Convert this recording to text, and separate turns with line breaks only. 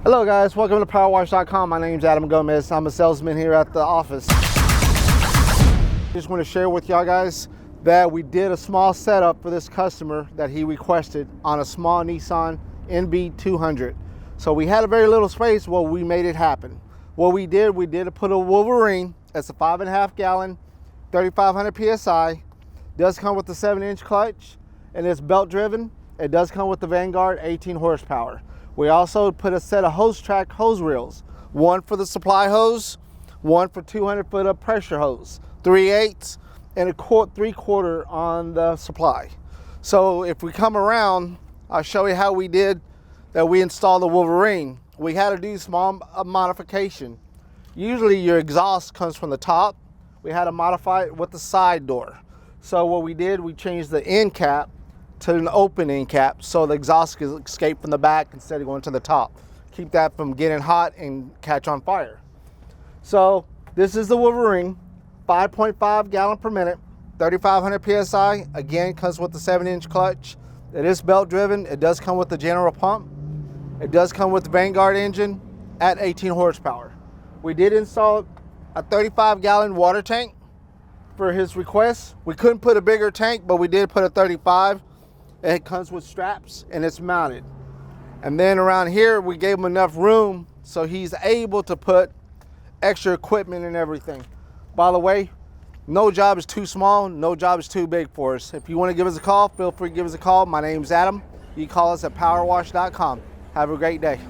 Hello guys, welcome to Powerwash.com. My name is Adam Gomez. I'm a salesman here at the office. Just want to share with y'all guys that we did a small setup for this customer that he requested on a small Nissan NV200. So we had a very little space. Well, we made it happen. What we did put a Wolverine. It's a 5.5 gallon, 3,500 PSI. Does come with the 7-inch clutch and it's belt driven. It does come with the Vanguard 18 horsepower. We also put a set of hose track hose reels, one for the supply hose, one for 200 foot of pressure hose, 3/8 and a 3/4 on the supply. So if we come around, I'll show you how we did that. We installed the Wolverine. We had to do small modification. Usually your exhaust comes from the top. We had to modify it with the side door. So what we did, we changed the end cap to an open end cap so the exhaust can escape from the back instead of going to the top. Keep that from getting hot and catch on fire. So this is the Wolverine, 5.5 gallon per minute, 3,500 PSI. Again, comes with the 7-inch clutch. It is belt driven. It does come with the general pump. It does come with the Vanguard engine at 18 horsepower. We did install a 35 gallon water tank for his request. We couldn't put a bigger tank, but we did put a 35. It comes with straps and it's mounted. And then around here, we gave him enough room so he's able to put extra equipment and everything. By the way, no job is too small, no job is too big for us. If you want to give us a call, feel free to give us a call. My name's Adam. You can call us at Powerwash.com. Have a great day.